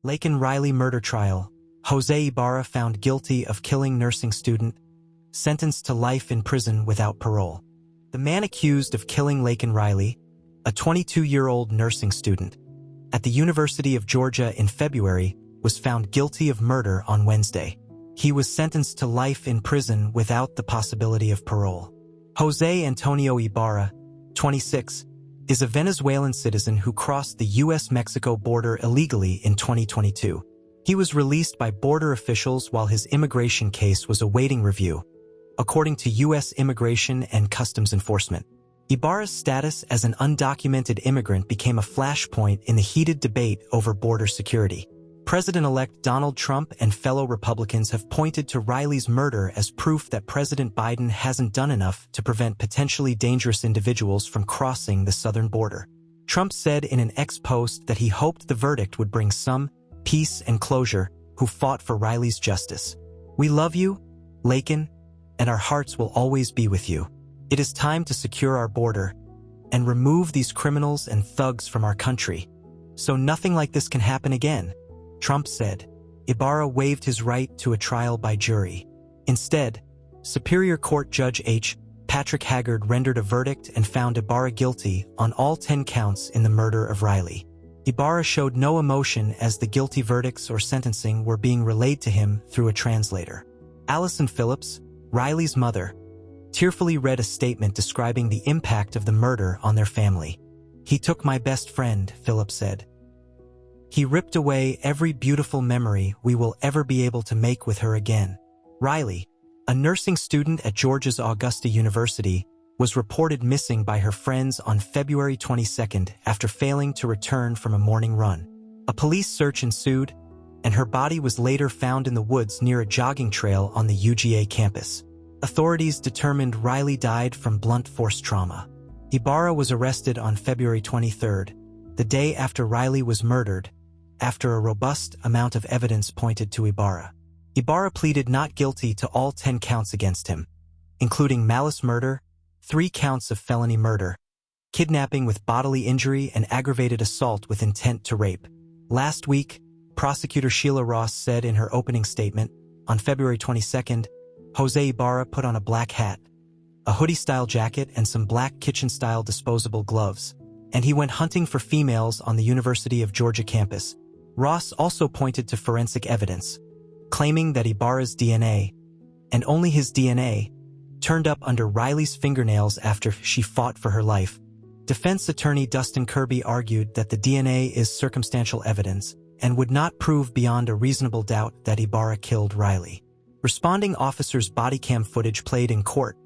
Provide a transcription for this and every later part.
Laken Riley murder trial. Jose Ibarra found guilty of killing nursing student, sentenced to life in prison without parole. The man accused of killing Laken Riley, a 22-year-old nursing student, at the University of Georgia in February, was found guilty of murder on Wednesday. He was sentenced to life in prison without the possibility of parole. Jose Antonio Ibarra, 26, is a Venezuelan citizen who crossed the U.S. Mexico border illegally in 2022. He was released by border officials while his immigration case was awaiting review, according to U.S. Immigration and Customs Enforcement. Ibarra's status as an undocumented immigrant became a flashpoint in the heated debate over border security. President-elect Donald Trump and fellow Republicans have pointed to Riley's murder as proof that President Biden hasn't done enough to prevent potentially dangerous individuals from crossing the southern border. Trump said in an X post that he hoped the verdict would bring some peace and closure who fought for Riley's justice. "We love you, Laken, and our hearts will always be with you. It is time to secure our border and remove these criminals and thugs from our country, so nothing like this can happen again," Trump said. Ibarra waived his right to a trial by jury. Instead, Superior Court Judge H. Patrick Haggard rendered a verdict and found Ibarra guilty on all 10 counts in the murder of Riley. Ibarra showed no emotion as the guilty verdicts or sentencing were being relayed to him through a translator. Allison Phillips, Riley's mother, tearfully read a statement describing the impact of the murder on their family. "He took my best friend," Phillips said. "He ripped away every beautiful memory we will ever be able to make with her again." Riley, a nursing student at Georgia's Augusta University, was reported missing by her friends on February 22 after failing to return from a morning run. A police search ensued, and her body was later found in the woods near a jogging trail on the UGA campus. Authorities determined Riley died from blunt force trauma. Ibarra was arrested on February 23, the day after Riley was murdered, after a robust amount of evidence pointed to Ibarra. Ibarra pleaded not guilty to all 10 counts against him, including malice murder, 3 counts of felony murder, kidnapping with bodily injury, and aggravated assault with intent to rape. Last week, prosecutor Sheila Ross said in her opening statement, on February 22, Jose Ibarra put on a black hat, a hoodie-style jacket, and some black kitchen-style disposable gloves, and he went hunting for females on the University of Georgia campus. Ross also pointed to forensic evidence, claiming that Ibarra's DNA, and only his DNA, turned up under Riley's fingernails after she fought for her life. Defense attorney Dustin Kirby argued that the DNA is circumstantial evidence and would not prove beyond a reasonable doubt that Ibarra killed Riley. Responding officers' body cam footage played in court.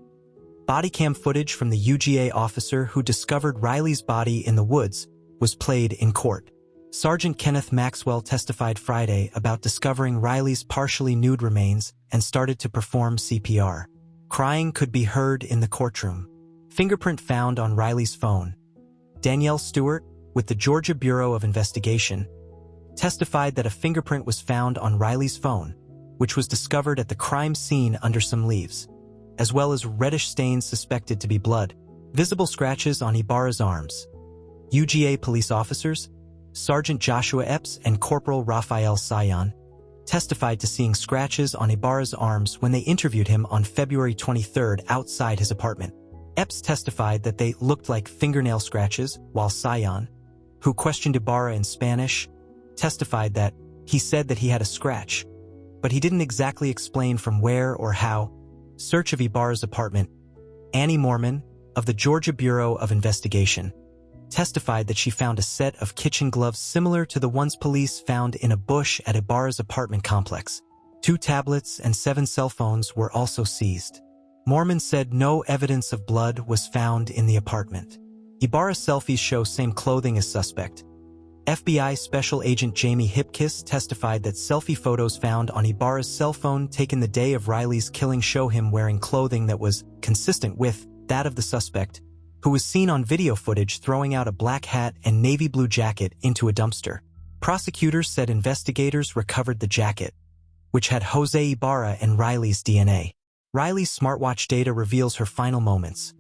Body cam footage from the UGA officer who discovered Riley's body in the woods was played in court. Sergeant Kenneth Maxwell testified Friday about discovering Riley's partially nude remains and started to perform CPR. Crying could be heard in the courtroom. Fingerprint found on Riley's phone. Danielle Stewart, with the Georgia Bureau of Investigation, testified that a fingerprint was found on Riley's phone, which was discovered at the crime scene under some leaves, as well as reddish stains suspected to be blood, visible scratches on Ibarra's arms. UGA police officers, Sergeant Joshua Epps and Corporal Rafael Sayan, testified to seeing scratches on Ibarra's arms when they interviewed him on February 23 outside his apartment. Epps testified that they looked like fingernail scratches, while Sayan, who questioned Ibarra in Spanish, testified that he said that he had a scratch, but he didn't exactly explain from where or how. Search of Ibarra's apartment. Annie Mormon, of the Georgia Bureau of Investigation, testified that she found a set of kitchen gloves similar to the ones police found in a bush at Ibarra's apartment complex. 2 tablets and 7 cell phones were also seized. Mormon said no evidence of blood was found in the apartment. Ibarra selfies show same clothing as suspect. FBI Special Agent Jamie Hipkiss testified that selfie photos found on Ibarra's cell phone taken the day of Riley's killing show him wearing clothing that was consistent with that of the suspect, who was seen on video footage throwing out a black hat and navy blue jacket into a dumpster. Prosecutors said investigators recovered the jacket, which had Jose Ibarra and Riley's DNA. Riley's smartwatch data reveals her final moments.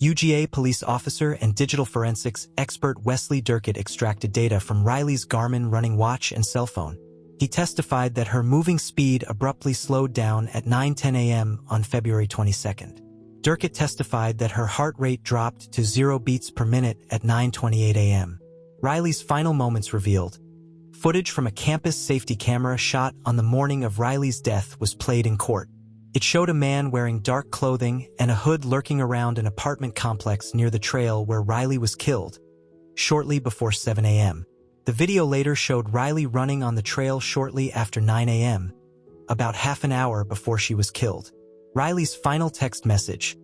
UGA police officer and digital forensics expert Wesley Durkett extracted data from Riley's Garmin running watch and cell phone. He testified that her moving speed abruptly slowed down at 9:10 a.m. on February 22nd. Durkett testified that her heart rate dropped to 0 beats per minute at 9:28 a.m. Riley's final moments revealed. Footage from a campus safety camera shot on the morning of Riley's death was played in court. It showed a man wearing dark clothing and a hood lurking around an apartment complex near the trail where Riley was killed, shortly before 7 a.m. The video later showed Riley running on the trail shortly after 9 a.m., about half an hour before she was killed. Riley's final text message.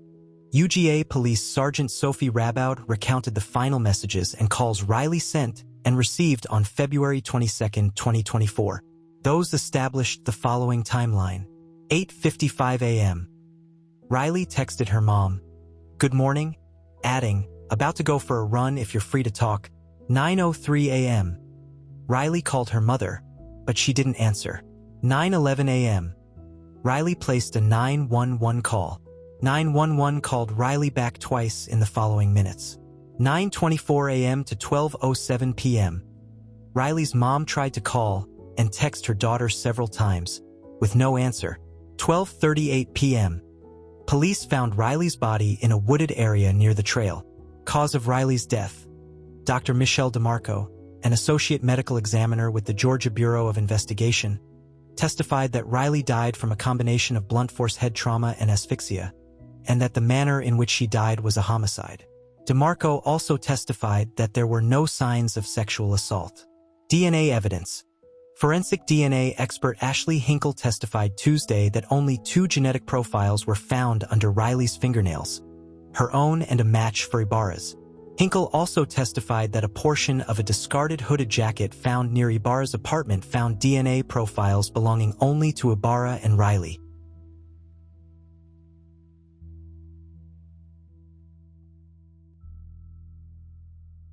UGA Police Sergeant Sophie Rabaud recounted the final messages and calls Riley sent and received on February 22, 2024. Those established the following timeline. 8:55 a.m. Riley texted her mom, "Good morning," adding, "About to go for a run if you're free to talk." 9:03 a.m. Riley called her mother, but she didn't answer. 9:11 a.m. Riley placed a 911 call. 911 called Riley back twice in the following minutes. 9:24 a.m. to 12:07 p.m. Riley's mom tried to call and text her daughter several times, with no answer. 12:38 p.m. Police found Riley's body in a wooded area near the trail. Cause of Riley's death. Dr. Michelle DeMarco, an associate medical examiner with the Georgia Bureau of Investigation, testified that Riley died from a combination of blunt force head trauma and asphyxia, and that the manner in which she died was a homicide. DeMarco also testified that there were no signs of sexual assault. DNA evidence. Forensic DNA expert Ashley Hinkle testified Tuesday that only 2 genetic profiles were found under Riley's fingernails, her own and a match for Ibarra's. Hinkle also testified that a portion of a discarded hooded jacket found near Ibarra's apartment found DNA profiles belonging only to Ibarra and Riley.